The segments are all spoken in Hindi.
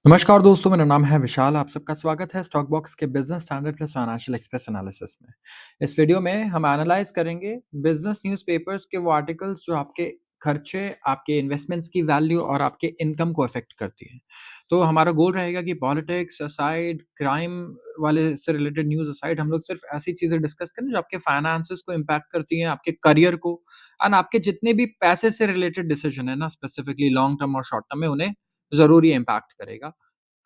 नमस्कार दोस्तों, मेरा नाम है विशाल। आप सबका स्वागत है स्टॉक बॉक्स के business standard plus financial express analysis में। इस वीडियो में हम एनालाइज़ करेंगे बिज़नेस न्यूज़पेपर्स के वो आर्टिकल्स जो आपके खर्चे, आपके इन्वेस्टमेंट्स की वैल्यू और आपके इनकम को अफ़ेक्ट करती हैं। तो हमारा गोल रहेगा कि पॉलिटिक्स असाइड, क्राइम वाले से रिलेटेड न्यूज़ असाइड, हम लोग सिर्फ़ ऐसी चीज़ें डिस्कस करें जो आपके फाइनेंसेस को इम्पैक्ट करती हैं, आपके करियर को एंड आपके जितने भी पैसे से रिलेटेड डिसीज़न है ना, स्पेसिफिकली लॉन्ग टर्म और शॉर्ट टर्म में, उन्हें ज़रूर ये इम्पैक्ट करेगा।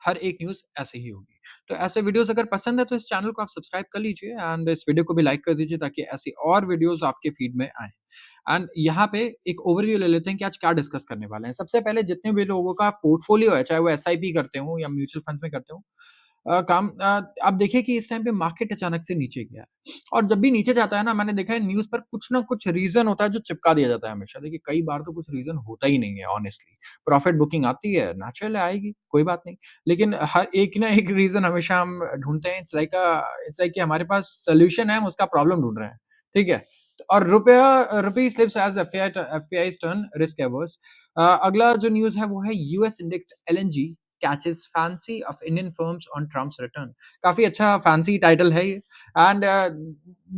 हर एक न्यूज़ ऐसे ही होगी। तो ऐसे वीडियोज़ अगर पसंद है तो इस चैनल को आप सब्सक्राइब कर लीजिए एंड इस वीडियो को भी लाइक कर दीजिए ताकि ऐसी और वीडियोज़ आपके फीड में आएँ। एंड यहाँ पे एक ओवरव्यू ले लेते हैं कि आज क्या डिस्कस करने वाले हैं। सबसे पहले जितने भी लोगों का पोर्टफोलियो है, चाहे वो एसआईपी करते हों या म्यूचुअल फंड्स में करते हों, आप देखिए कि इस टाइम पे मार्केट अचानक से नीचे गया है और जब भी नीचे जाता है ना, मैंने देखा है न्यूज़ पर कुछ ना कुछ रीज़न होता है जो चिपका दिया जाता है हमेशा। देखिए कई बार तो कुछ रीज़न होता ही नहीं है ऑनेस्टली। प्रॉफिट बुकिंग आती है, नेचुरल है, आएगी, कोई बात नहीं। लेकिन हर एक ना एक रीज़न हमेशा हम ढूँढते हैं। इट्स लाइक कि हमारे पास सॉल्यूशन है, हम उसका प्रॉब्लम ढूँढ रहे हैं, ठीक है? और rupee slips as FPIs turn risk averse. अगला जो न्यूज़ है वो है US indexed LNG catches fancy of Indian firms on Trump's return. काफ़ी अच्छा फैंसी टाइटल है ये एंड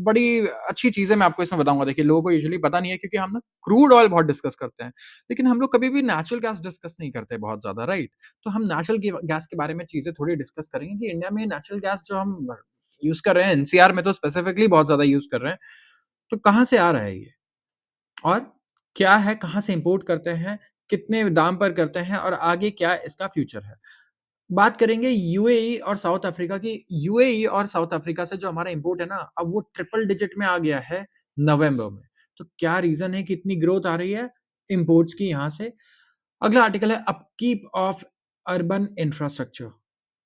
बड़ी अच्छी चीज़ें मैं आपको इसमें बताऊँगा। देखिए लोगों को यूजुअली पता नहीं है क्योंकि हम ना क्रूड ऑयल बहुत डिस्कस करते हैं, लेकिन हम लोग कभी भी नेचुरल गैस डिस्कस नहीं करते बहुत ज़्यादा, राइट? तो हम नेचुरल गैस के बारे में चीज़ें थोड़ी डिस्कस करेंगे कि इंडिया में नेचुरल गैस जो हम यूज़ कर रहे हैं, एनसीआर में तो स्पेसिफिकली बहुत ज़्यादा यूज़ कर रहे हैं। तो कहाँ से आ रहा है ये? और क्या है, कहाँ से इंपोर्ट करते हैं, कितने दाम पर करते हैं और आगे क्या इसका फ्यूचर है? बात करेंगे यूएई और साउथ अफ्रीका की। यूएई और साउथ अफ्रीका से जो हमारा इंपोर्ट है ना, अब वो ट्रिपल डिजिट में आ गया है नवंबर में। तो क्या रीज़न है कि इतनी ग्रोथ आ रही है इंपोर्ट्स की यहाँ से? अगला आर्टिकल है अपकीप ऑफ अर्बन इंफ्रास्ट्रक्चर।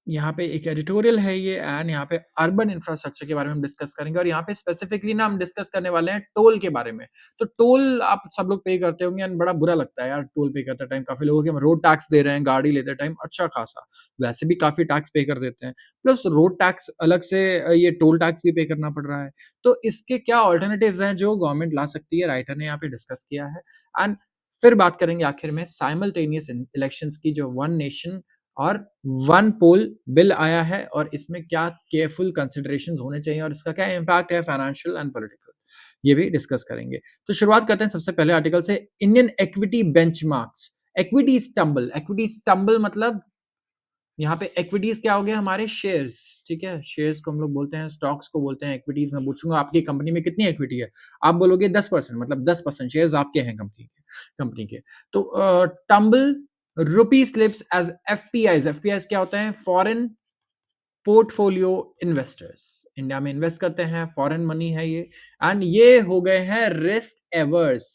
यहाँ पे एक एडिटोरियल है ये एंड यहाँ पे अर्बन इंफ्रास्ट्रक्चर के बारे में हम डिस्कस करेंगे और यहाँ पे स्पेसिफिकली ना हम डिस्कस करने वाले हैं टोल के बारे में। तो टोल आप सब लोग पे करते होंगे एंड बड़ा बुरा लगता है यार टोल पे करते टाइम। काफ़ी लोगों के हम रोड टैक्स दे रहे हैं, गाड़ी लेते टाइम अच्छा खासा। वैसे भी काफ़ी टैक्स पे कर देते हैं। प्लस रोड टैक्स अलग से ये टोल टैक्स भी पे करना पड़ रहा है। तो इसके क्या अल्टरनेटिव्स हैं जो गवर्नमेंट ला सकती है, राइटर ने यहाँ पे डिस्कस किया है। एंड फिर बात करेंगे आखिर में साइमल्टेनियस इलेक्शंस की, जो वन नेशन और वन पोल बिल आया है और इसमें क्या केयरफुल कंसिडरेशंस होने चाहिए और इसका क्या इम्पैक्ट है फाइनेंशियल एंड पॉलिटिकल, ये भी डिस्कस करेंगे। तो शुरुआत करते हैं सबसे पहले आर्टिकल से। Indian equity benchmarks, equity stumble मतलब यहाँ पे इक्विटीज क्या हो गया, हमारे शेयर्स, ठीक है? शेयर्स को हम लोग बोलते हैं, स्टॉक्स को बोलते हैं इक्विटीज। मैं पूछूंगा आपकी कंपनी में कितनी इक्विटी है, आप बोलोगे 10%, मतलब 10% शेयर्स आपके हैं कंपनी के। तो टम्बल रुपी स्लिप्स एज एफपीआईज। एफपीआईज क्या होता है? Foreign portfolio investors. इंडिया में इन्वेस्ट करते हैं, फॉरेन मनी है ये एंड ये हो गए हैं रिस्क एवर्स।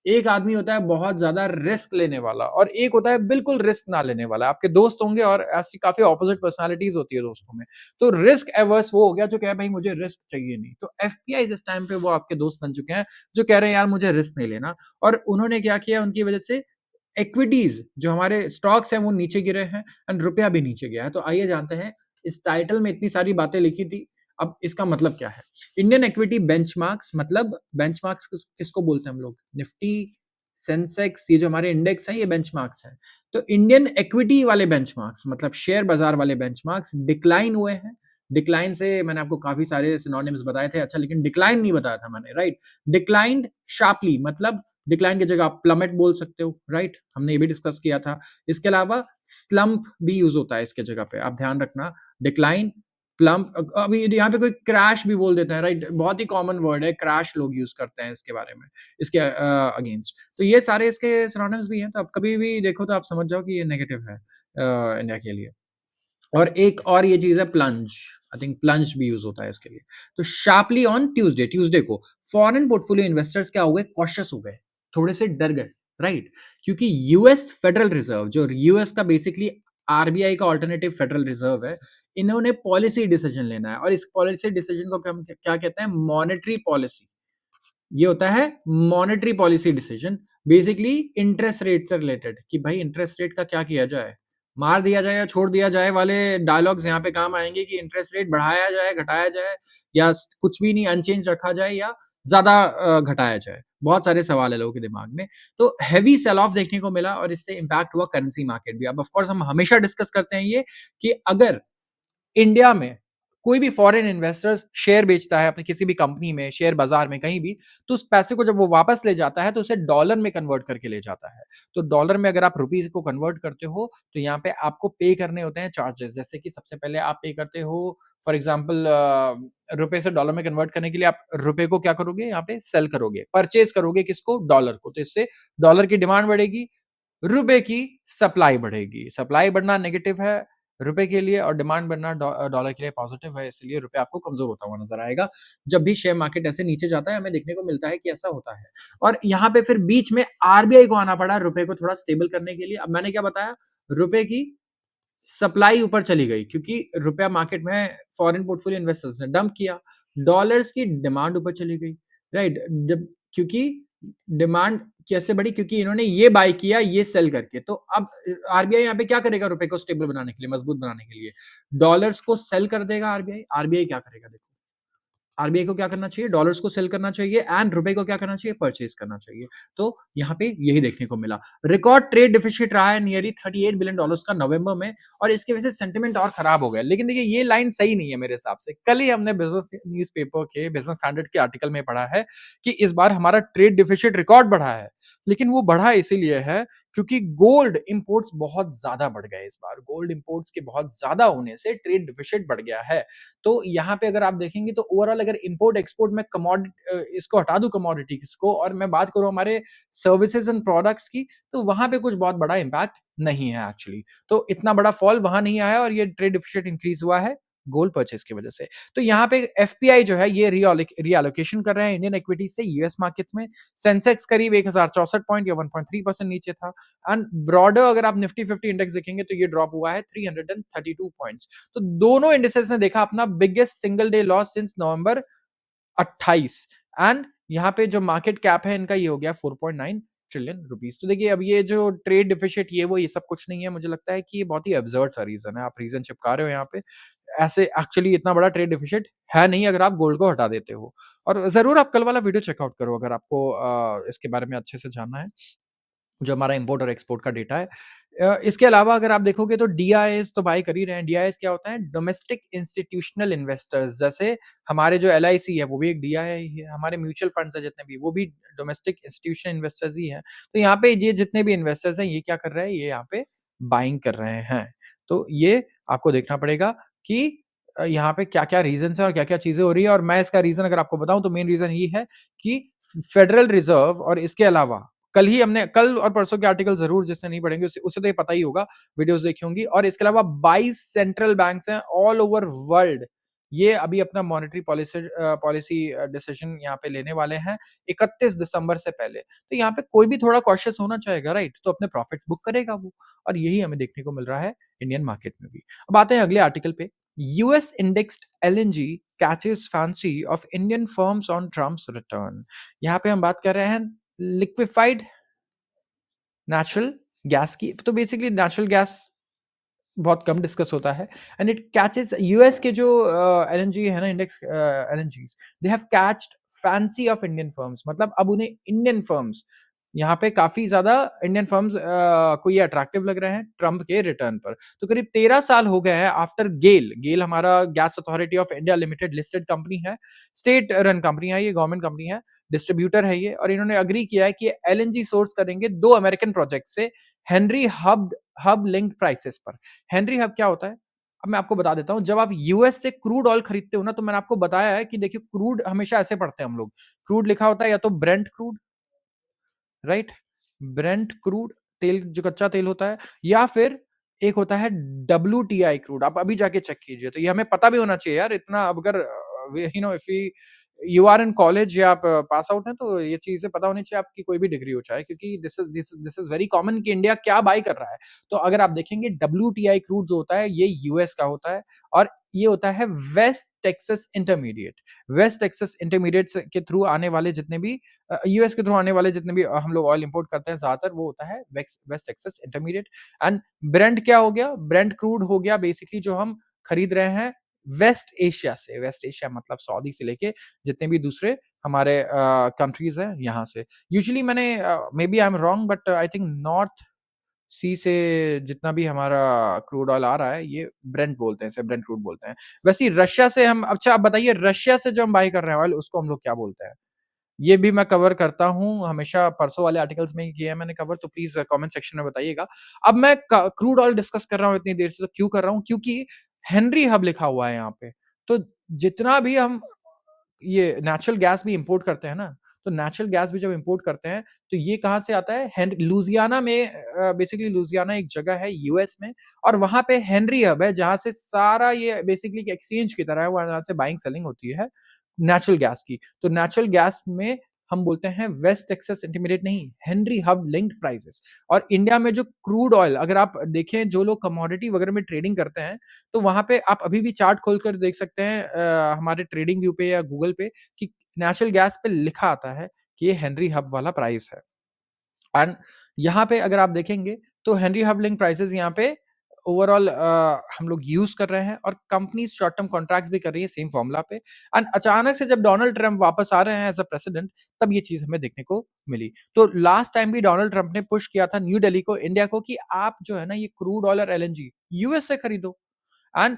एक आदमी होता है बहुत ज्यादा रिस्क लेने वाला और एक होता है बिल्कुल रिस्क ना लेने वाला। आपके दोस्त होंगे और ऐसी काफी ऑपोजिट पर्सनालिटीज होती है दोस्तों में। तो रिस्क एवर्स वो हो गया जो कहे भाई मुझे रिस्क चाहिए नहीं। तो एफपीआई इस टाइम पे वो आपके दोस्त बन चुके हैं जो कह रहे हैं यार मुझे रिस्क नहीं लेना। और उन्होंने क्या किया, उनकी वजह से इक्विटीज जो हमारे स्टॉक्स हैं वो नीचे गिरे हैं एंड रुपया भी नीचे गया है। तो आइए जानते हैं, इस टाइटल में इतनी सारी बातें लिखी थी, अब इसका मतलब क्या है? इंडियन इक्विटी बेंचमार्क्स मतलब बेंचमार्क्स किसको बोलते हैं हम लोग? निफ्टी, सेंसेक्स, ये जो हमारे इंडेक्स हैं ये बेंचमार्क्स हैं। तो इंडियन इक्विटी वाले बेंचमार्क्स मतलब शेयर बाजार वाले बेंचमार्क्स डिक्लाइन हुए हैं। डिक्लाइन से मैंने आपको काफी सारे सिनोनिम्स बताए थे, अच्छा लेकिन डिक्लाइन नहीं बताया था मैंने, राइट? डिक्लाइंड शार्पली मतलब डिक्लाइन की जगह आप प्लमेट बोल सकते हो, राइट? हमने ये भी डिस्कस किया था। इसके अलावा स्लम्प भी यूज होता है इसके जगह पे, आप ध्यान रखना। डिक्लाइन, प्लम्प, अभी यहाँ पे कोई क्रैश भी बोल देता है, राइट? बहुत ही कॉमन वर्ड है, क्रैश लोग यूज करते हैं इसके बारे में, इसके अगेंस्ट। तो ये सारे इसके सिनोनिम्स भी हैं, तो आप कभी भी देखो तो आप समझ जाओ कि ये नेगेटिव है इंडिया के लिए। और एक और ये चीज़ है प्लंज, आई थिंक प्लंज भी यूज़ होता है इसके लिए। तो शार्पली ऑन ट्यूसडे को फॉरेन पोर्टफोलियो इन्वेस्टर्स क्या हो गए? कॉशियस हो गए, थोड़े से डर गए, राइट? क्योंकि यूएस फेडरल रिजर्व, जो यूएस का बेसिकली आरबीआई का अल्टरनेटिव फेडरल रिजर्व है, इन्होंने पॉलिसी डिसीजन लेना है और इस पॉलिसी डिसीजन को हम क्या कहते हैं? Monetary policy. ये होता है monetary policy decision, basically interest rate से रिलेटेड कि भाई इंटरेस्ट रेट का क्या किया जाए, मार दिया जाए या छोड़ दिया जाए वाले डायलॉग्स यहाँ पे काम आएंगे कि इंटरेस्ट रेट बढ़ाया जाए, घटाया जाए या कुछ भी नहीं अनचेंज रखा जाए या ज़्यादा घटाया जाए? बहुत सारे सवाल है लोगों के दिमाग में। तो हेवी सेल ऑफ देखने को मिला और इससे इम्पैक्ट हुआ करेंसी मार्केट भी। अब ऑफ कोर्स हम हमेशा डिस्कस करते हैं ये कि अगर इंडिया में कोई भी फॉरेन इन्वेस्टर्स शेयर बेचता है अपनी किसी भी कंपनी में, शेयर बाज़ार में कहीं भी, तो उस पैसे को जब वो वापस ले जाता है, तो उसे डॉलर में कन्वर्ट करके ले जाता है। तो डॉलर में अगर आप रुपीज़ को कन्वर्ट करते हो, तो यहाँ पे आपको पे करने होते हैं चार्जेज़। जैसे कि सबसे पहले आप पे करते हो फॉर एग्ज़ाम्पल रुपए से डॉलर में कन्वर्ट करने के लिए आप रुपए को क्या करोगे यहाँ पे सेल करोगे, परचेज़ करोगे किसको? डॉलर को। तो इससे डॉलर की डिमांड बढ़ेगी, रुपए की सप्लाई बढ़ेगी। सप्लाई बढ़ना नेगेटिव है रुपए के लिए और डिमांड बढ़ना डॉलर के लिए पॉज़िटिव है, इसलिए रुपया आपको कमज़ोर होता हुआ नज़र आएगा। जब भी शेयर मार्केट ऐसे नीचे जाता है, हमें देखने को मिलता है कि ऐसा होता है। और यहाँ पे फिर बीच में आरबीआई को आना पड़ा रुपए को थोड़ा स्टेबल करने के लिए। अब मैंने क्या बताया? रुपए की सप्लाई ऊपर चली गई क्योंकि रुपया मार्केट में फॉरेन पोर्टफोलियो इन्वेस्टर्स ने डंप किया। डॉलर्स की डिमांड ऊपर चली गई, राइट? जब क्योंकि डिमांड कैसे बढ़ी? क्योंकि इन्होंने ये बाय किया, ये सेल करके। तो अब आरबीआई यहाँ पे क्या करेगा रुपए को स्टेबल बनाने के लिए, मजबूत बनाने के लिए? डॉलर्स को सेल कर देगा आरबीआई। आरबीआई क्या करेगा देखो? आरबीआई को क्या करना चाहिए? डॉलर्स को सेल करना चाहिए एंड रुपए को क्या करना चाहिए? परचेज़ करना चाहिए। तो यहाँ पे यही देखने को मिला। रिकॉर्ड ट्रेड डेफिसिट रहा है नियरली $38 बिलियन का नवंबर में और इसकी वजह से सेंटिमेंट और खराब हो गया। लेकिन देखिए ये लाइन सही नहीं है मेरे हिसाब से। कल ही हमने बिज़नेस न्यूज़पेपर के बिज़नेस स्टैंडर्ड के आर्टिकल में पढ़ा है कि इस बार हमारा ट्रेड डेफिसिट रिकॉर्ड बढ़ा है। लेकिन वो बढ़ा इसीलिए है क्योंकि गोल्ड इंपोर्ट्स बहुत ज़्यादा बढ़ गए इस बार। गोल्ड इंपोर्ट्स के बहुत ज़्यादा होने से ट्रेड डेफिसिट बढ़ गया है। तो यहाँ पे अगर आप देखेंगे तो ओवरऑल अगर इंपोर्ट एक्सपोर्ट में इसको हटा दूँ कमोडिटीज़ को और मैं बात करूँ हमारे सर्विसेज़ एंड प्रोडक्ट्स की, तो वहाँ पे कुछ बहुत बड़ा इम्पैक्ट नहीं है एक्चुअली। तो इतना बड़ा फॉल वहाँ नहीं आया और ये ट्रेड डेफिसिट इंक्रीज़ हुआ है गोल्ड परचेज़ की वजह से। तो यहाँ पे एफपीआई जो है ये रीएलोकेशन कर रहे हैं इंडियन इक्विटीज़ से यूएस मार्केट्स में। सेंसेक्स करीब 1064 पॉइंट या 1.3% नीचे था एंड ब्रॉडर अगर आप निफ्टी 50 इंडेक्स देखेंगे तो ये ड्रॉप हुआ है 332 पॉइंट्स। तो दोनों इंडिसेस ने देखा अपना biggest single day loss since November 28 and यहाँ पे जो मार्केट कैप है इनका ये हो गया 4.9 ट्रिलियन रुपीस। तो देखिए अब ये जो ट्रेड डिफिशिट ये सब कुछ नहीं है। मुझे लगता है कि ये बहुत ही अब्सर्ड सा रीजन है। आप रीजन चिपका रहे हो यहाँ पे। ऐसे एक्चुअली इतना बड़ा ट्रेड डिफिशिट है नहीं अगर आप गोल्ड को हटा देते हो। और ज़रूर आप कल वाला वीडियो चेकआउट करो अगर आपको इसके बारे में अच्छे से जानना है। जो हमारा इम्पोर्ट और एक्सपोर्ट का डेटा है। इसके अलावा अगर आप देखोगे तो डीआईएस तो बाय कर ही रहे हैं। डीआईएस क्या होता है? डोमेस्टिक इंस्टीट्यूशनल इन्वेस्टर्स जैसे हमारे जो एलआईसी है वो भी एक डीआई ही है। हमारे म्यूचुअल फंड्स हैं जितने भी वो भी डोमेस्टिक इंस्टीट्यूशनल इन्वेस्टर्स ही हैं। तो यहाँ पे ये जितने भी इन्वेस्टर्स हैं ये क्या कर रहे हैं? ये यहाँ पे बाइंग कर रहे हैं। तो ये आपको देखना पड़ेगा कि यहाँ पे क्या-क्या रीज़न्स हैं और क्या-क्या चीज़ें हो रही है और मैं इसका रीज़न अगर आपको बताऊँ तो मेन रीज़न ये है कि फेडरल रिज़र्व और इसके अलावा कल और परसों के आर्टिकल ज़रूर जिससे नहीं पढ़ेंगे उसे तो ये पता ही होगा, वीडियोज़ देखी होंगी और इसके अलावा 22 सेंट्रल बैंक्स हैं ऑल ओवर वर्ल्ड। ये अभी अपना मॉनेटरी पॉलिसी डिसीज़न यहाँ पे लेने वाले हैं 31 दिसंबर से पहले। तो यहाँ पे कोई भी थोड़ा कॉशियस होना चाहेगा राइट? तो अपने प्रॉफिट्स बुक करेगा वो और यही हमें देखने को मिल रहा है इंडियन मार्केट में भी। अब आते हैं अगले आर्टिकल पे। US indexed LNG catches fancy of Indian firms on Trump's return. यहाँ पे हम बात कर रहे हैं लिक्विफाइड नेचुरल गैस की। तो बेसिकली नेचुरल गैस बहुत कम डिस्कस होता है एंड इट कैचेस यूएस के जो एलएनजी है ना index LNGs they have catched fancy of Indian firms मतलब अब उन्हें इंडियन फर्म्स यहाँ पे काफी ज्यादा इंडियन फर्म्स को ये अट्रैक्टिव लग रहे हैं ट्रम्प के रिटर्न पर। तो करीब 13 साल हो गए हैं आफ्टर गेल हमारा gas authority of India limited listed company है। स्टेट रन कंपनी है ये, गवर्नमेंट कंपनी है, डिस्ट्रीब्यूटर है ये और इन्होंने अग्री किया है कि एलएनजी सोर्स करेंगे 2 अमेरिकन प्रोजेक्ट से हेनरी हब लिंक्ड प्राइसेस पर। हेनरी हब क्या होता है? अब मैं आपको बता देता हूँ, जब आप यूएस से क्रूड ऑयल खरीदते हो ना, तो मैंने आपको बताया है कि देखिए क्रूड हमेशा ऐसे पढ़ते हैं हम लोग। क्रूड लिखा होता है या तो Brent crude, right? Brent crude तेल जो कच्चा तेल होता है या फिर एक होता है डब्ल्यूटीआई क्रूड। आप अभी जाके चेक कीजिए। तो ये हमें पता भी होना चाहिए यार इतना अब अगर you know if you are in college या आप पास आउट हैं तो ये चीज़ें पता होनी चाहिए आपकी कोई भी डिग्री हो चाहे क्योंकि दिस इज़ वेरी कॉमन कि इंडिया क्या बाय कर रहा है। तो अगर आप देखेंगे डब्ल्यूटीआई क्रूड जो होता है ये यूएस का होता है और ये होता है West Texas intermediate. West Texas intermediate से के थ्रू आने वाले जितने भी यूएस के थ्रू आने वाले जितने भी हम लोग ऑयल इंपोर्ट करते हैं ज़्यादातर वो होता है West Texas intermediate and Brent क्या हो गया? ब्रेंट क्रूड हो गया बेसिकली जो हम खरीद रहे हैं वेस्ट एशिया से। वेस्ट एशिया मतलब सऊदी से लेके जितने भी दूसरे हमारे कंट्रीज़ हैं यहाँ से। यूजुअली मैंने maybe I am wrong but I think North Sea से जितना भी हमारा क्रूड ऑयल आ रहा है, ये ब्रेंट बोलते हैं इसे, ब्रेंट क्रूड बोलते हैं। वैसे ही रशिया से हम अच्छा आप बताइए रशिया से जो हम बाय कर रहे हैं ऑयल, उसको हम लोग क्या बोलते हैं? ये भी मैं कवर करता हूँ, हमेशा परसों वाले आर्टिकल्स में ही किया है मैंने कवर, तो प्लीज़ कमेंट सेक्शन में बताइएगा। अब मैं क क्रूड ऑयल डिस्कस कर रहा हूँ इतनी देर से, तो क्यों कर रहा हूँ? क्योंकि हेनरी हब लिखा हुआ है यहाँ पे। तो जितना भी हम ये नेचुरल गैस भी इम्पोर्ट करते हैं ना, तो नेचुरल गैस भी जब इम्पोर्ट करते हैं, तो ये कहाँ से आता है? लुइसियाना में बेसिकली लुइसियाना एक जगह है यूएस में और वहाँ पे हेनरी हब है, जहाँ से सारा ये बेसिकली एक एक्सचेंज की तरह है, वहाँ से बाइंग सेलिंग होती है नेचुरल गैस की। तो नेचुरल गैस में हम बोलते हैं वेस्ट टेक्सास इंटरमीडिएट नहीं, हेनरी हब लिंक्ड प्राइसेस और इंडिया में जो क्रूड ऑयल अगर आप देखें जो लोग कमोडिटी वगैरह में ट्रेडिंग करते हैं, तो वहाँ पे आप अभी भी चार्ट खोलकर देख सकते हैं हमारे ट्रेडिंग व्यू पे या गूगल पे कि नेचुरल गैस पे लिखा आता है कि ये हेनरी हब वाला प्राइस है। एंड यहाँ पे अगर आप देखेंगे तो हेनरी हब लिंक प्राइसेस यहाँ पे ओवरऑल हम लोग यूज़ कर रहे हैं और कंपनीज़ शॉर्ट टर्म कॉन्ट्रैक्ट्स भी कर रही है सेम फ़ॉर्मूला पे एंड अचानक से जब डोनाल्ड ट्रम्प वापस आ रहे हैं एज़ अ प्रेसिडेंट तब ये चीज़ हमें देखने को मिली। तो लास्ट टाइम भी डोनाल्ड ट्रम्प ने पुश किया था न्यू दिल्ली को, इंडिया को कि आप जो है ना ये क्रूड ऑयल और एलएनजी यूएस से खरीदो। And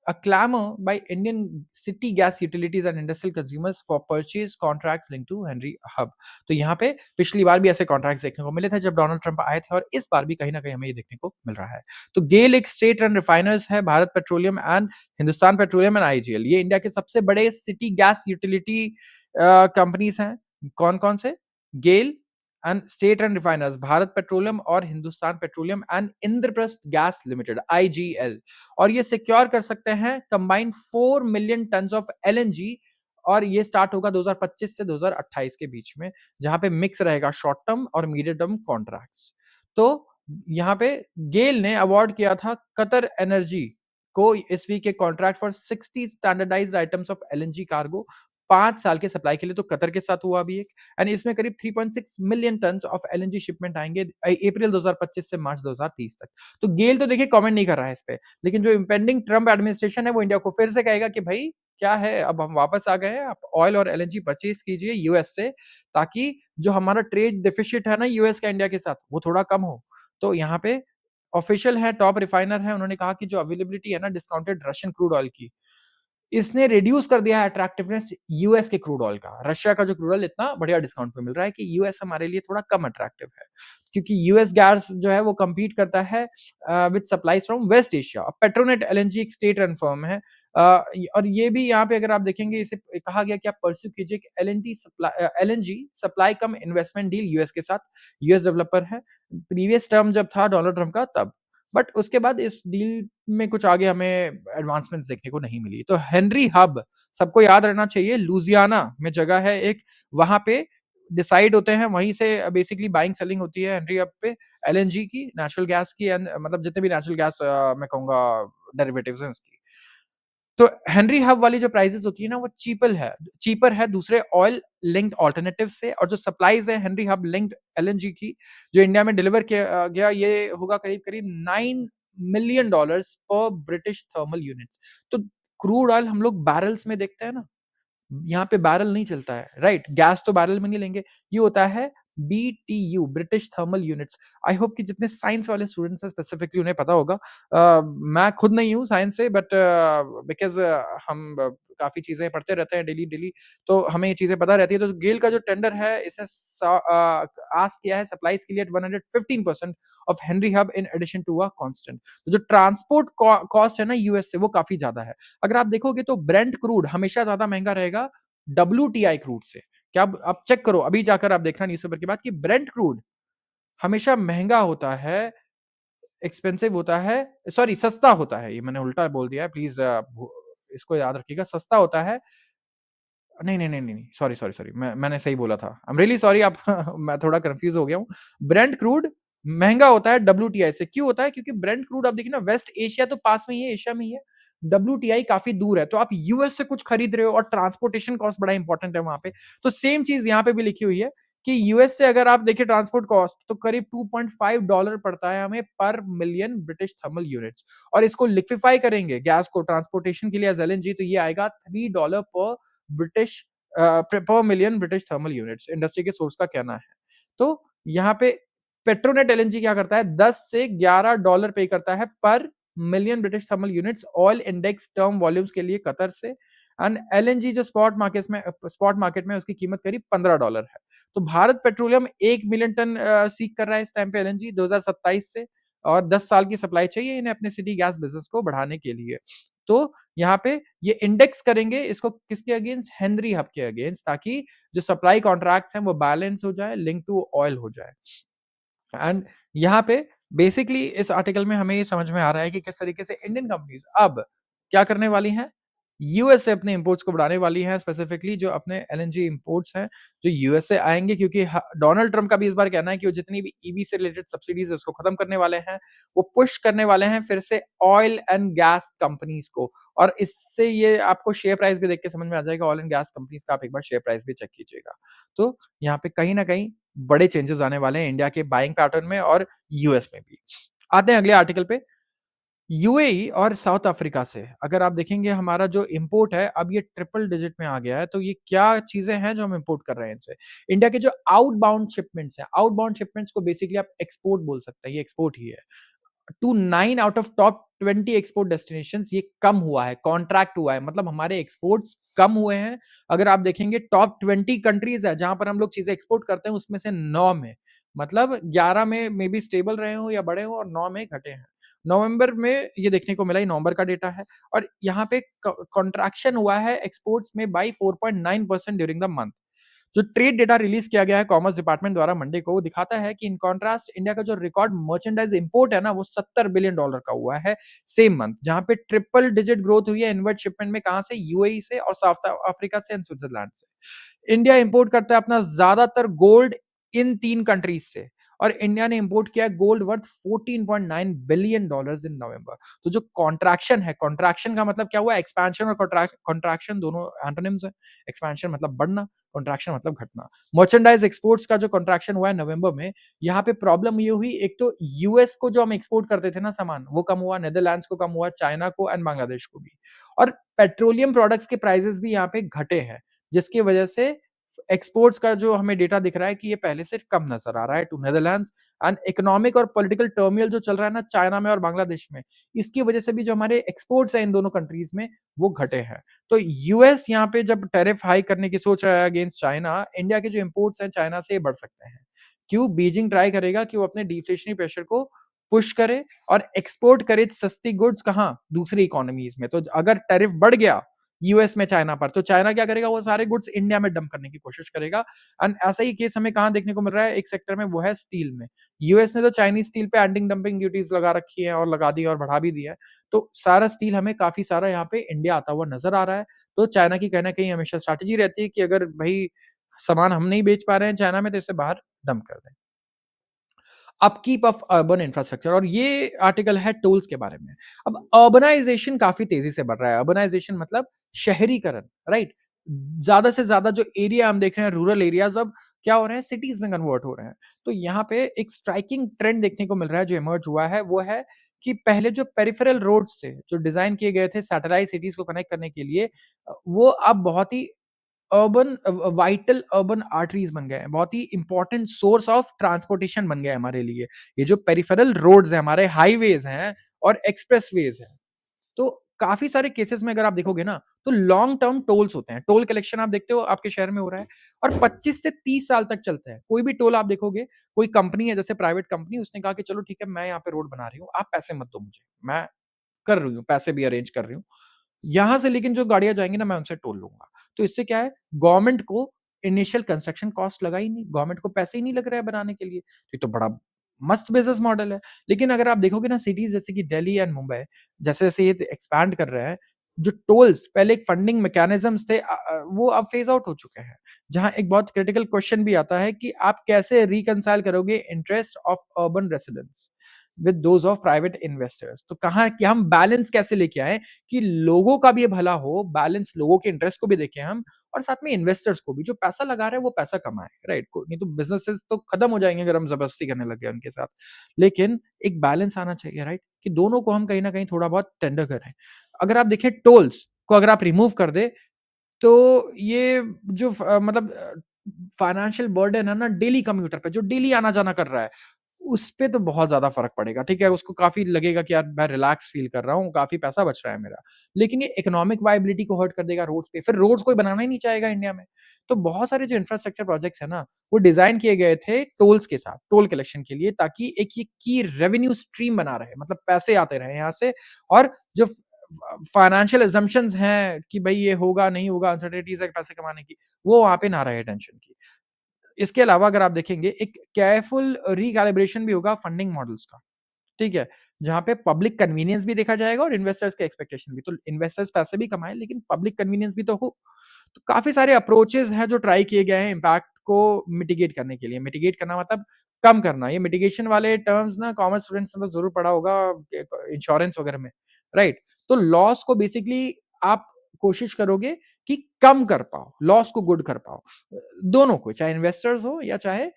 a clamor by Indian city gas utilities and industrial consumers for purchase contracts linked to Henry Hub। तो यहाँ पे पिछली बार भी ऐसे कॉन्ट्रैक्ट्स देखने को मिले थे जब डोनाल्ड ट्रंप आए थे और इस बार भी कहीं न कहीं हमें ये देखने को मिल रहा है। तो गेल एक स्टेट रन रिफाइनर्स है, Bharat petroleum and Hindustan Petroleum and IGL ये इंडिया के सबसे बड़े सिटी गैस यूटिलिटी कंपनीज़ हैं। कौन-कौन से? GAIL and state run refiners Bharat Petroleum और Hindustan Petroleum and Indraprastha Gas Limited IGL. और ये सिक्योर कर सकते हैं combined 4 million tons of LNG और ये स्टार्ट होगा 2025 से 2028 के बीच में, जहाँ पे मिक्स रहेगा शॉर्ट टर्म और मीडियम टर्म कॉन्ट्रैक्ट्स। तो यहाँ पे गेल ने अवार्ड किया था कतर एनर्जी को इस वीक के contract for 60 standardized items of LNG cargo 5 साल के सप्लाई के लिए, तो कतर के साथ हुआ अभी एक एंड इसमें करीब 3.6 million tons of LNG shipment आएँगे अप्रैल 2025 से मार्च 2030 तक। तो गेल तो देखिए कमेंट नहीं कर रहा है इस पे। लेकिन जो इम्पेंडिंग ट्रम्प एडमिनिस्ट्रेशन है वो इंडिया को फिर से कहेगा कि भाई क्या है अब हम वापस आ गए हैं, आप ऑयल और एलएनजी परचेज़ कीजिए यूएस से ताकि जो हमारा ट्रेड डेफिसिट है ना यूएस का इंडिया के साथ वो थोड़ा कम हो। तो यहाँ पे ऑफिशियल है, टॉप रिफाइनर है, उन्होंने कहा कि जो अवेलेबिलिटी है ना डिस्काउंटेड रशियन क्रूड ऑयल की इसने रिड्यूस कर दिया है अट्रैक्टिवनेस यूएस के क्रूड ऑयल का। रशिया का जो क्रूड ऑयल इतना बढ़िया डिस्काउंट पे मिल रहा है कि यूएस हमारे लिए थोड़ा कम अट्रैक्टिव है। क्योंकि यूएस गैस जो है वो कम्पीट करता है with supplies from West Asia. Petronet LNG एक स्टेट रन फर्म है और ये भी यहाँ पे अगर आप देखेंगे इसे कहा गया कि आप परस्यू कीजिए कि एलएनजी सप्लाई कम इन्वेस्टमेंट डील यूएस के साथ। यूएस डेवलपर है। प्रीवियस टर्म जब था डोनाल्ड ट्रम्प का तब। बट उसके बाद इस डील में कुछ आगे हमें एडवांसमेंट्स देखने को नहीं मिली। तो हेनरी हब सबको याद रहना चाहिए लुइसियाना में जगह है एक, वहाँ पे डिसाइड होते हैं, वहीं से बेसिकली बाइंग सेलिंग होती है हेनरी हब पे एलएनजी की, नेचुरल गैस की एंड मतलब जितने भी नेचुरल गैस मैं कहूँगा डेरिवेटिव्स हैं उसकी। तो हेनरी हब वाली जो प्राइसेज़ होती है ना वो चीपर है दूसरे ऑयल लिंक्ड अल्टरनेटिव से और जो सप्लाइज़ है हेनरी हब लिंक्ड एलएनजी की जो इंडिया में डिलीवर किया गया ये होगा करीब-करीब 9 मिलियन डॉलर्स पर ब्रिटिश थर्मल यूनिट्स। तो क्रूड ऑयल हम लोग बैरल्स में देखते हैं ना, यहाँ पे बैरल नहीं चलता है, राइट? गैस तो बैरल में नहीं लेंगे, ये होता है BTU British thermal units. I hope कि जितने साइंस वाले स्टूडेंट्स हैं स्पेसिफिकली उन्हें पता होगा। मैं खुद नहीं हूँ साइंस से बट बिकॉज़ हम काफ़ी चीज़ें पढ़ते रहते हैं डेली, तो हमें ये चीज़ें पता रहती है। तो गेल का जो टेंडर है इसने आस्क किया है सप्लाइज़ के लिए at 115% of Henry Hub in addition to a constant. तो जो ट्रांसपोर्ट कॉस्ट है ना यूएस से वो काफ़ी ज़्यादा है। अगर आप देखोगे तो ब्रेंट क्रूड हमेशा ज़्यादा महँगा रहेगा डब्ल्यूटीआई क्रूड से। क्या आप चेक करो अभी जाकर आप देखना न्यूज़पेपर के बाद कि ब्रेंट क्रूड हमेशा महँगा होता है, एक्सपेंसिव होता है सॉरी सस्ता होता है, ये मैंने उल्टा बोल दिया है प्लीज़ इसको याद रखिएगा सस्ता होता है नहीं, सॉरी मैंने सही बोला था। आई एम रियली सॉरी आप मैं थोड़ा कन्फ्यूज़ हो गया हूँ। ब्रेंट क्रूड महँगा होता है डब्ल्यूटीआई से, क्यों होता है? क्योंकि ब्रेंट क्रूड आप देखिए ना वेस्ट एशिया तो पास में ही है, एशिया में ही है। डब्ल्यूटीआई काफ़ी दूर है, तो आप यूएस से कुछ खरीद रहे हो और ट्रांसपोर्टेशन कॉस्ट बड़ा इम्पोर्टेंट है वहाँ पे। तो सेम चीज़ यहाँ पे भी लिखी हुई है कि यूएस से अगर आप देखिए ट्रांसपोर्ट कॉस्ट तो करीब $2.5 पड़ता है हमें पर मिलियन ब्रिटिश थर्मल यूनिट्स और इसको लिक्विफाई करेंगे गैस को ट्रांसपोर्टेशन के लिए एज़ एलएनजी तो ये आएगा $3 पर ब्रिटिश पर million British thermal units, industry के सोर्स का कहना है। तो यहाँ पे पेट्रोनेट एलएनजी क्या करता है, 10 से $11 पे करता है पर million British thermal units oil index term volumes के लिए कतर से, एंड एलएनजी जो स्पॉट मार्केट में उसकी कीमत करीब $15 है। तो Bharat Petroleum 1 million ton seek कर रहा है इस टाइम पे एलएनजी 2027 से, और 10 साल की सप्लाई चाहिए इन्हें अपने सिटी गैस बिज़नेस को बढ़ाने के लिए। तो यहाँ पे ये इंडेक्स करेंगे इसको किसके अगेंस्ट? हेनरी हब के अगेंस्ट, ताकि जो सप्लाई कॉन्ट्रैक्ट्स हैं वो बैलेंस हो जाए, लिंक टू ऑयल हो जाए। एंड यहाँ पे बेसिकली इस आर्टिकल में हमें ये समझ में आ रहा है कि किस तरीके से इंडियन कंपनीज अब क्या करने वाली हैं, यूएस से अपने इंपोर्ट्स को बढ़ाने वाली हैं, स्पेसिफिकली जो अपने एलएनजी इंपोर्ट्स हैं जो यूएस से आएंगे, क्योंकि डोनाल्ड ट्रंप का भी इस बार कहना है कि वो जितनी भी ईवी से रिलेटेड सब्सिडीज है उसको खत्म करने वाले हैं। वो पुश करने वाले हैं फिर से ऑयल एंड गैस कंपनीज को, और इससे ये आपको शेयर प्राइस भी देख के समझ में आ जाएगा, ऑयल एंड गैस कंपनीज का आप एक बार शेयर प्राइस भी चेक कीजिएगा। तो यहाँ पे कहीं ना कहीं बड़े चेंजेस आने वाले हैं इंडिया के बाइंग पैटर्न में और यूएस में भी। आते हैं अगले आर्टिकल पे। यूएई और साउथ अफ्रीका से अगर आप देखेंगे हमारा जो इंपोर्ट है अब ये ट्रिपल डिजिट में आ गया है। तो ये क्या चीजें हैं जो हम इंपोर्ट कर रहे हैं इनसे? इंडिया के जो आउटबाउंड शिपमेंट्स हैं, आउटबाउंड शिपमेंट्स को बेसिकली आप एक्सपोर्ट बोल सकते हैं, ये एक्सपोर्ट ही है। To 9 out of top 20 export destinations ये कम हुआ है, कॉन्ट्रैक्ट हुआ है, मतलब हमारे एक्सपोर्ट्स कम हुए हैं। अगर आप देखेंगे टॉप 20 कंट्रीज है जहां पर हम लोग चीजें एक्सपोर्ट करते हैं उसमें से 9 में, मतलब 11 में मे बी स्टेबल रहे हो या बढ़े हो और 9 में घटे हैं। नवंबर में ये देखने को मिला, ये नवंबर का डेटा है, और यहाँ पे कॉन्ट्रैक्शन हुआ है एक्सपोर्ट्स में बाई 4.9% ड्यूरिंग द मंथ। जो ट्रेड डेटा रिलीज किया गया है कॉमर्स डिपार्टमेंट द्वारा मंडे को, वो दिखाता है कि इन कॉन्ट्रास्ट इंडिया का जो रिकॉर्ड मर्चेंडाइज इंपोर्ट है ना वो $70 बिलियन का हुआ है सेम मंथ, जहां पे ट्रिपल डिजिट ग्रोथ हुई है इनवर्ट शिपमेंट में। कहां से? यूएई से और साउथ अफ्रीका से एंड स्विट्जरलैंड से। इंडिया इंपोर्ट करता है अपना ज्यादातर गोल्ड इन 3 कंट्रीज से, और इंडिया ने इंपोर्ट किया है गोल्ड वर्थ $14.9 बिलियन इन नवंबर। तो जो कॉन्ट्रैक्शन है, कॉन्ट्रैक्शन का मतलब क्या हुआ? एक्सपेंशन और कॉन्ट्रैक्शन दोनों एंटोनिम्स है। एक्सपेंशन मतलब बढ़ना, कॉन्ट्रैक्शन मतलब घटना। मर्चेंडाइज एक्सपोर्ट्स का जो कॉन्ट्रैक्शन हुआ है नवंबर में, यहाँ पे प्रॉब्लम ये हुई, एक तो यूएस को जो हम एक्सपोर्ट करते थे ना सामान वो कम हुआ, नेदरलैंड्स को कम हुआ, चाइना को एंड बांग्लादेश को भी। और पेट्रोलियम प्रोडक्ट्स के प्राइसेस भी यहाँ पे घटे हैं, जिसकी वजह से एक्सपोर्ट्स का जो हमें डेटा दिख रहा है कि ये पहले से कम नजर आ रहा है टू नेदरलैंड्स। एंड इकोनॉमिक और पॉलिटिकल टर्मियल जो चल रहा है ना चाइना में और बांग्लादेश में, इसकी वजह से भी जो हमारे एक्सपोर्ट्स हैं इन दोनों कंट्रीज में वो घटे हैं। तो यूएस यहाँ पे जब टैरिफ हाई करने की सोच रहा है अगेंस्ट चाइना, इंडिया के जो इंपोर्ट्स हैं चाइना से बढ़ सकते हैं। क्यों? बीजिंग ट्राई करेगा कि वो अपने डिफ्लेशनरी प्रेशर को पुश करे और एक्सपोर्ट करे सस्ती गुड्स कहाँ? दूसरी इकोनॉमीज में। तो अगर टैरिफ बढ़ गया यूएस में चाइना पर, तो चाइना क्या करेगा? वो सारे गुड्स इंडिया में डंप करने की कोशिश करेगा। एंड ऐसा ही केस हमें कहाँ देखने को मिल रहा है? एक सेक्टर में, वो है स्टील में। यूएस ने तो चाइनीज स्टील पे एंटी डंपिंग ड्यूटीज लगा रखी है और लगा दी और बढ़ा भी दी है। तो सारा स्टील हमें काफी सारा यहाँ पे इंडिया आता हुआ नजर आ रहा है। तो चाइना की कहीं ना कहीं हमेशा स्ट्रैटेजी रहती है कि अगर भाई सामान हम नहीं बेच पा रहे हैं चाइना में तो इसे बाहर डंप कर दें। अपकीप ऑफ अर्बन इंफ्रास्ट्रक्चर, और ये आर्टिकल है टोल्स के बारे में। अब अर्बनाइजेशन काफी तेजी से बढ़ रहा है। अर्बनाइजेशन मतलब शहरीकरण, राइट? ज्यादा से ज्यादा जो एरिया हम देख रहे हैं, रूरल एरियाज अब क्या हो रहे हैं? सिटीज में कन्वर्ट हो रहे हैं। तो यहाँ पे एक स्ट्राइकिंग ट्रेंड देखने को मिल रहा है जो इमर्ज हुआ है, वो है कि पहले जो पेरिफेरल रोड्स थे जो डिजाइन किए गए थे सैटेलाइट सिटीज को कनेक्ट करने के लिए, वो अब बहुत ही वाइटल अर्बन आर्टरीज बन गए हैं, बहुत ही इंपॉर्टेंट सोर्स ऑफ ट्रांसपोर्टेशन बन गए हैं हमारे लिए। ये जो पेरिफेरल रोड्स हैं, हमारे हाईवेज हैं और एक्सप्रेसवेज हैं। तो काफी सारे केसेस में अगर आप देखोगे ना, तो लॉन्ग टर्म टोल्स होते हैं। टोल कलेक्शन आप देखते हो आपके शहर में हो रहा है, और 25 से 30 साल तक चलते हैं। कोई भी टोल आप देखोगे, कोई कंपनी है जैसे प्राइवेट कंपनी, उसने कहा कि चलो ठीक है मैं यहाँ पे रोड बना रही हूँ, आप पैसे मत दो मुझे, मैं कर रही हूँ, पैसे भी अरेंज कर रही हूँ। यहाँ से लेकिन जो गाड़ियाँ जाएँगी ना मैं उनसे टोल लूँगा। तो इससे क्या है, गवर्नमेंट को इनिशियल कंस्ट्रक्शन कॉस्ट लगा ही नहीं, गवर्नमेंट को पैसे ही नहीं लग रहा है बनाने के लिए। ये तो बड़ा मस्त बिज़नेस मॉडल है। लेकिन अगर आप देखोगे ना सिटीज़ जैसे कि दिल्ली एंड मुंबई, जैसे-जैसे ये एक्सपैंड कर रहे हैं, जो टोल्स पहले एक फंडिंग मैकेनिज़्म्स थे वो अब फेज़ आउट हो चुके हैं। जहाँ एक बहुत क्रिटिकल क्वेश्चन भी आता है कि आप कैसे रिकंसाइल करोगे interest of urban residents with those of private investors. तो कहाँ कि हम बैलेंस कैसे लेके आएँ कि लोगों का भी भला हो, बैलेंस लोगों के इंटरेस्ट को भी देखें हम, और साथ में इन्वेस्टर्स को भी, जो पैसा लगा रहे हैं वो पैसा कमाए, राइट? को नहीं तो बिज़नेसेस तो खत्म हो जाएँगे अगर हम ज़बरदस्ती करने लग गए उनके साथ। लेकिन एक बैलेंस आना चाहिए, राइट? कि दोनों को हम कहीं न कहीं थोड़ा बहुत टेंडर करें। अगर आप देखें टोल्स को अगर आप रिमूव कर दें, तो ये जो मतलब फाइनेंशियल बर्डन है ना डेली कम्यूटर पे, जो डेली आना-जाना कर रहा है, उस पे तो बहुत ज़्यादा फ़र्क पड़ेगा, ठीक है? उसको काफ़ी लगेगा कि यार मैं रिलैक्स फ़ील कर रहा हूँ, काफ़ी पैसा बच रहा है मेरा। लेकिन ये इकोनॉमिक वायबिलिटी को हर्ट कर देगा रोड्स पे, फिर रोड्स कोई बनाना ही नहीं चाहेगा इंडिया में। तो बहुत सारे जो इंफ्रास्ट्रक्चर प्रोजेक्ट्स हैं ना, वो डिज़ाइन किए गए थे टोल्स के साथ, टोल कलेक्शन के लिए ताकि एक ये की रेवेन्यू स्ट्रीम बना रहे, मतलब पैसे आते रहें यहाँ से और जो फाइनेंशियल असम्पशन्स हैं कि भई ये होगा, नहीं होगा, अनसर्टेनिटीज़ है पैसे कमाने की, वो वहाँ पे ना रहे टेंशन की। इसके अलावा अगर आप देखेंगे एक केयरफुल रिकैलिब्रेशन भी होगा फंडिंग मॉडल्स का, ठीक है? जहाँ पे पब्लिक कन्वीनियंस भी देखा जाएगा और इन्वेस्टर्स के एक्सपेक्टेशन भी। तो इन्वेस्टर्स पैसे भी कमाएँ लेकिन पब्लिक कन्वीनियंस भी तो हो। तो काफ़ी सारे अप्रोचेज़ हैं जो ट्राई किए गए हैं इम्पैक्ट को मिटिगेट करने के लिए। मिटिगेट करना मतलब कम करना। ये मिटिगेशन वाले टर्म्स ना कॉमर्स स्टूडेंट्स ने तो ज़रूर पढ़ा होगा इंश्योरेंस वगैरह में, राइट? तो लॉस को बेसिकली आप कोशिश करोगे कि कम कर पाओ, लॉस को गुड कर पाओ। दोनों को, चाहे इन्वेस्टर्स हो या चाहे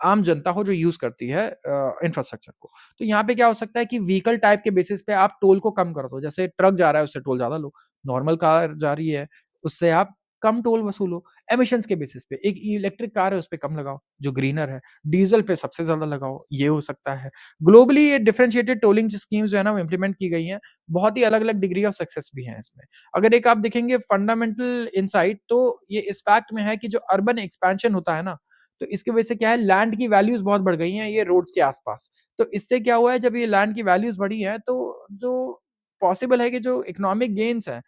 आम जनता हो जो यूज़ करती है इंफ्रास्ट्रक्चर को। तो यहाँ पे क्या हो सकता है कि व्हीकल टाइप के बेसिस पे आप टोल को कम कर दो। जैसे ट्रक जा रहा है उससे टोल ज़्यादा लो, नॉर्मल कार जा रही है उससे आप कम टोल वसूलो। एमिशंस के बेसिस पे एक इलेक्ट्रिक कार है उसपे कम लगाओ, जो ग्रीनर है। डीज़ल पे सबसे ज़्यादा लगाओ, ये हो सकता है। ग्लोबली ये डिफरेंशिएटेड टोलिंग स्कीम्स जो है ना वो इम्प्लीमेंट की गई हैं। बहुत ही अलग-अलग डिग्री ऑफ सक्सेस भी हैं इसमें। अगर एक आप देखेंगे फंडामेंटल इनसाइट तो ये इस फैक्ट में है कि जो अर्बन एक्सपेंशन होता है ना, तो इसकी वजह से क्या है लैंड की वैल्यूज़ बहुत बढ़ गई हैं ये रोड्स के आस-पास। तो इससे क्या हुआ है जब ये लैंड की वैल्यूज़ बढ़ी हैं तो जो पॉसिबल है कि जो इकोनॉमिक गेन्स हैं,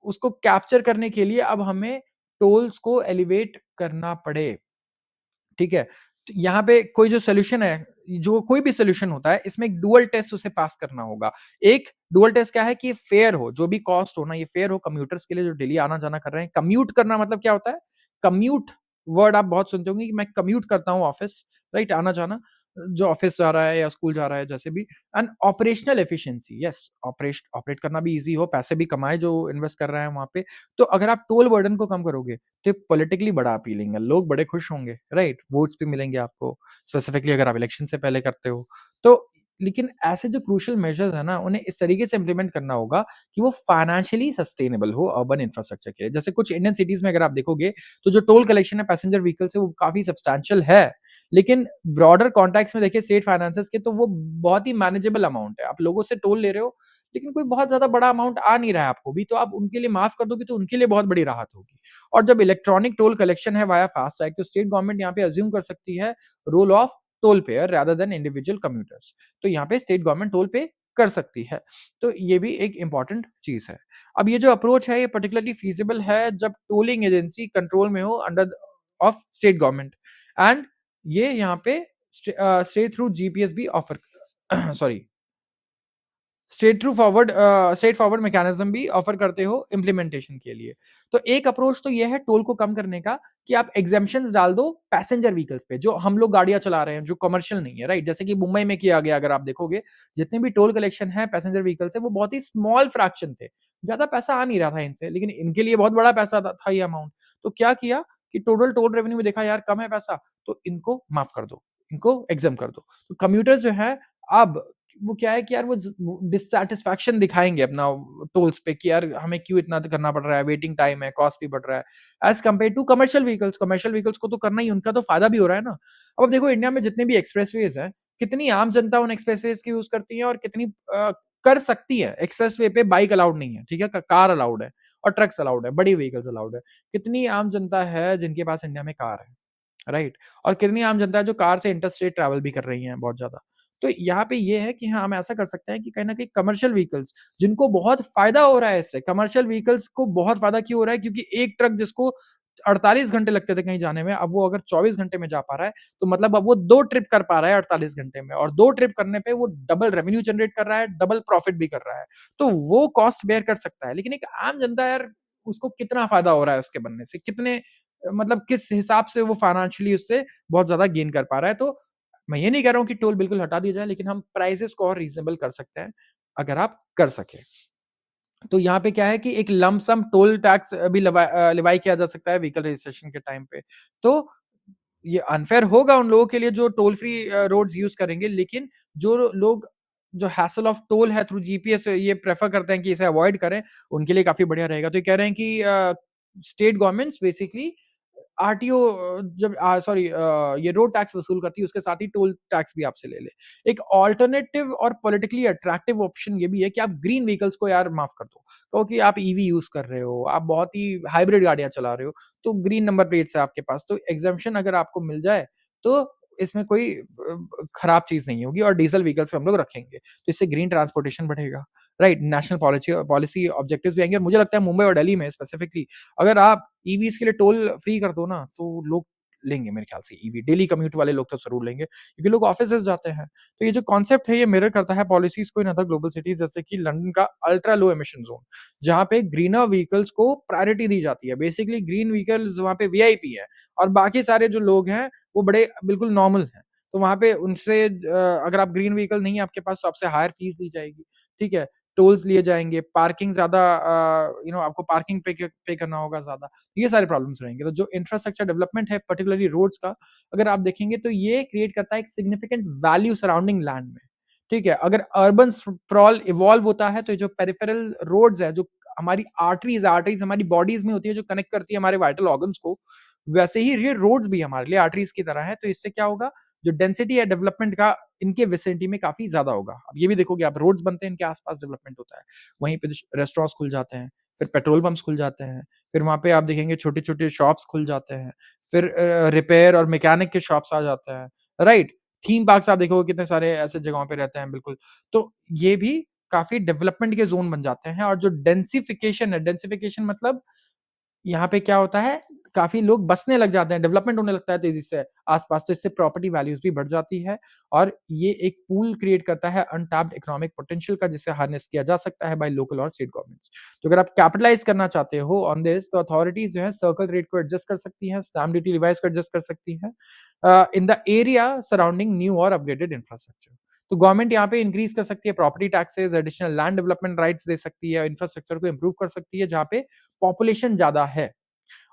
उसको कैप्चर करने के लिए अब हमें टोल्स को एलिवेट करना पड़े। ठीक है? तो यहाँ पे कोई जो सॉल्यूशन है, जो कोई भी सॉल्यूशन होता है, इसमें एक डुअल टेस्ट उसे पास करना होगा। एक डुअल टेस्ट क्या है कि फेयर हो, जो भी कॉस्ट हो ना, ये फेयर हो कम्यूटर्स के लिए जो डेली आना-जाना कर रहे हैं। कम्यूट करना मतलब क्या होता है? कम्यूट वर्ड आप बहुत सुनते होंगे कि मैं कम्यूट करता हूँ ऑफ़िस, राइट? आना-जाना, जो ऑफ़िस जा रहा है या स्कूल जा रहा है, जैसे भी। And operational efficiency, yes, operate करना भी ईज़ी हो, पैसे भी कमाएँ जो इन्वेस्ट कर रहे हैं वहाँ पे। तो अगर आप टोल बर्डन को कम करोगे, तो ये पॉलिटिकली बड़ा अपीलिंग है, लोग बड़े खुश होंगे, राइट? वोट्स भी मिलेंगे आपको, स्पेसिफिकली अगर आप इलेक्शन से पहले करते हो। तो लेकिन ऐसे जो क्रूशियल मेजर्स हैं ना, उन्हें इस तरीके से इम्प्लीमेंट करना होगा कि वो फाइनेंशियली सस्टेनेबल हो अर्बन इंफ्रास्ट्रक्चर के लिए। जैसे कुछ इंडियन सिटीज़ में अगर आप देखोगे, तो जो टोल कलेक्शन है पैसेंजर व्हीकल से, वो काफ़ी सब्सटैंशियल है। लेकिन ब्रॉडर कॉन्टेक्स्ट में देखिए स्टेट फाइनेंसेस के, तो वो बहुत ही मैनेजेबल अमाउंट है। आप लोगों से टोल ले रहे हो, लेकिन कोई बहुत ज़्यादा बड़ा अमाउंट आ नहीं रहा है आपको भी, तो आप उनके लिए माफ़ कर दोगे, तो उनके लिए बहुत बड़ी राहत होगी। और जब इलेक्ट्रॉनिक टोल कलेक्शन है वाया फास्टैग, तो स्टेट गवर्नमेंट यहाँ पे अज़्यूम कर सकती है role of toll payer rather than individual commuters. तो यहाँ पे स्टेट गवर्नमेंट टोल पे कर सकती है। तो ये भी एक इम्पोर्टेंट चीज़ है। अब ये जो अप्रोच है ये पर्टिकुलरली फीज़िबल है जब टोलिंग एजेंसी कंट्रोल में हो under of state government and ये यहाँ पे स्ट्रेट थ्रू जीपीएस भी offer sorry straight forward mechanism भी ऑफर करते हो इम्प्लीमेंटेशन के लिए। तो एक अप्रोच तो ये है टोल को कम करने का कि आप एग्जेम्पशंस डाल दो पैसेंजर व्हीकल्स पे, जो हम लोग गाड़ियाँ चला रहे हैं, जो कमर्शियल नहीं है, राइट? जैसे कि मुंबई में किया गया अगर आप देखोगे, जितने भी टोल कलेक्शन है पैसेंजर व्हीकल से, वो बहुत ही स्मॉल फ्रैक्शन थे। ज़्यादा पैसा आ नहीं रहा था इनसे, लेकिन इनके लिए बहुत बड़ा पैसा था ये अमाउंट। तो क्या किया कि टोटल टोल रेवेन्यू में देखा यार कम है पैसा, तो इनको माफ कर दो, इनको एग्ज़ेम्प्ट कर दो। तो कम्यूटर्स जो है अब वो क्या है कि यार वो डिससैटिस्फैक्शन दिखाएँगे अपना टोल्स पे कि यार हमें क्यों इतना करना पड़ रहा है, वेटिंग टाइम है, कॉस्ट भी बढ़ रहा है। As compared to commercial vehicles को तो करना ही, उनका तो फ़ायदा भी हो रहा है ना। अब देखो इंडिया में जितने भी एक्सप्रेसवेज़ हैं, कितनी आम जनता उन एक्सप्रेसवेज़ की यूज़ करती है और कितनी कर सकती है। एक्सप्रेसवे पे बाइक अलाउड नहीं है, ठीक है? क कार अलाउड है और ट्रक्स अलाउड है, बड़ी व्हीकल्स अलाउड है। कितनी आम जनता है जिनके पास इंडिया में कार है? राइट? और कितनी आम जनता है जो कार से इंटरस्टेट ट्रैवल भी कर रही हैं बहुत ज़्यादा। तो यहाँ पे ये है कि हाँ, हम ऐसा कर सकते हैं कि कहीं न कहीं कमर्शियल व्हीकल्स जिनको बहुत फ़ायदा हो रहा है इससे, कमर्शियल व्हीकल्स को बहुत फ़ायदा क्यों हो रहा है? क्योंकि एक ट्रक जिसको 48 घंटे लगते थे कहीं जाने में, अब वो अगर 24 घंटे में जा पा रहा है, तो मतलब अब वो 2 ट्रिप कर पा रहा है 48 घंटे में और 2 ट्रिप करने पे वो डबल रेवेन्यू जनरेट कर रहा है, डबल प्रॉफिट भी कर रहा है। तो वो कॉस्ट बेयर कर सकता है। लेकिन एक आम जनता यार, उसको कितना फ़ायदा हो रहा है उसके बनने से? कितने मतलब किस हिसाब से वो फाइनेंशियली उससे बहुत ज़्यादा गेन कर पा रहा है। तो मैं ये नहीं कह रहा हूँ कि टोल बिल्कुल हटा दिया जाए, लेकिन हम प्राइसेज़ को और रीज़नेबल कर सकते हैं, अगर आप कर सकें। तो यहाँ पे क्या है कि एक लम्प सम टोल टैक्स भी लिवाई किया जा सकता है व्हीकल रजिस्ट्रेशन के टाइम पे। तो ये अनफ़ेयर होगा उन लोगों के लिए जो टोल फ्री रोड्स यूज़ करेंगे, लेकिन जो लोग जो हैसल ऑफ टोल है थ्रू जीपीएस ये प्रेफ़र करते हैं कि इसे अवॉइड करें, उनके लिए काफ़ी बढ़िया रहेगा। तो ये कह रहे हैं कि स्टेट गवर्नमेंट्स बेसिकली आरटीओ जब सॉरी ये रोड टैक्स वसूल करती है, उसके साथ ही टोल टैक्स भी आपसे ले ले। एक अल्टरनेटिव और पॉलिटिकली अट्रैक्टिव ऑप्शन ये भी है कि आप ग्रीन व्हीकल्स को यार माफ़ कर दो। कहो कि आप ईवी यूज़ कर रहे हो, आप बहुत ही हाइब्रिड गाड़ियाँ चला रहे हो, तो ग्रीन नंबर प्लेट्स है आपके पास, तो एग्ज़म्पशन अगर आपको मिल जाए, तो इसमें कोई खराब चीज़ नहीं होगी और डीज़ल व्हीकल्स पे हम लोग रखेंगे। तो इससे ग्रीन ट्रांसपोर्टेशन बढ़ेगा, राइट? नेशनल पॉलिची पॉलिसी ऑब्जेक्टिव्स भी आएँगे और मुझे लगता है मुंबई और दिल्ली में स्पेसिफिकली अगर आप ईवीज़ के लिए टोल फ्री कर दो ना, तो लोग लेंगे मेरे ख्याल से ईवी। डेली कम्यूट वाले लोग तो ज़रूर लेंगे, क्योंकि लोग ऑफ़िसेज़ जाते हैं। तो ये जो कॉन्सेप्ट है, ये मिरर करता है पॉलिसीज़ को इन अदर ग्लोबल सिटीज़ जैसे कि लंदन का अल्ट्रा लो एमिशन ज़ोन, जहाँ पे ग्रीनर व्हीकल्स को प्रायोरिटी दी जाती है। बेसिकली ग्रीन व्हीकल्स वहाँ पे वीआईपी हैं और बाकी सारे जो लोग हैं, वो बड़े बिल्कुल नॉर्मल हैं। तो वहाँ पे उनसे अगर आप ग्रीन व्हीकल नहीं है आपके पास, तो आपसे हायर फ़ीस ली जाएगी, ठीक है? टोल्स लिए जाएँगे, पार्किंग ज़्यादा आपको पार्किंग पे करना होगा ज़्यादा। ये सारे प्रॉब्लम्स रहेंगे। तो जो इंफ्रास्ट्रक्चर डेवलपमेंट है पर्टिकुलरली रोड्स का, अगर आप देखेंगे तो ये क्रिएट करता है एक सिग्निफिकेंट वैल्यू सराउंडिंग लैंड में, ठीक है? अगर अर्बन स्प्रॉल इवॉल्व होता है तो ये जो पेरिफेरल रोड्स हैं, जो हमारी आर्टरीज़ हमारी बॉडीज़ में होती है जो कनेक्ट करती है हमारे वाइटल ऑर्गन्स को, वैसे ही ये रोड्स भी हमारे लिए आर्टरीज़ की तरह है। तो इससे क्या होगा, जो डेंसिटी है डेवलपमेंट का इनके विसिनिटी में काफ़ी ज़्यादा होगा। अब ये भी देखोगे आप रोड्स बनते हैं, इनके आस-पास डेवलपमेंट होता है। वहीं पे रेस्टोरेंट्स खुल जाते हैं, फिर पेट्रोल पंप्स खुल जाते हैं, फिर वहाँ पे आप देखेंगे छोटे-छोटे शॉप्स खुल जाते हैं, फिर रिपेयर और मैकेनिक के शॉप्स आ जाते हैं, राइट? थीम पार्क्स आप देखोगे कितने सारे ऐसे जगहों पे रहते हैं बिल्कुल। तो ये भी काफ़ी डेवलपमेंट के ज़ोन बन जाते हैं और जो डेंसिफिकेशन है, डेंसिफिकेशन मतलब यहाँ पे क्या होता है, काफ़ी लोग बसने लग जाते हैं, डेवलपमेंट होने लगता है तेज़ी से आस-पास, तो इससे प्रॉपर्टी वैल्यूज़ भी बढ़ जाती है और ये एक पूल क्रिएट करता है अनटैप्ड इकोनॉमिक पोटेंशियल का, जिसे हार्नेस किया जा सकता है बाय लोकल और स्टेट गवर्नमेंट्स। तो अगर आप कैपिटलाइज़ करना चाहते हो ऑन दिस, तो अथॉरिटीज़ जो है सर्कल रेट को एडजस्ट कर सकती हैं, स्टैम्प ड्यूटी रिवाइज़ को एडजस्ट कर सकती हैं in the area surrounding new और अपग्रेडेड इंफ्रास्ट्रक्चर। तो गवर्नमेंट यहाँ पे इंक्रीज़ कर सकती है property taxes, additional land development rights दे सकती है, इंफ्रास्ट्रक्चर को इम्प्रूव कर सकती है जहाँ पे पॉपुलेशन ज़्यादा है।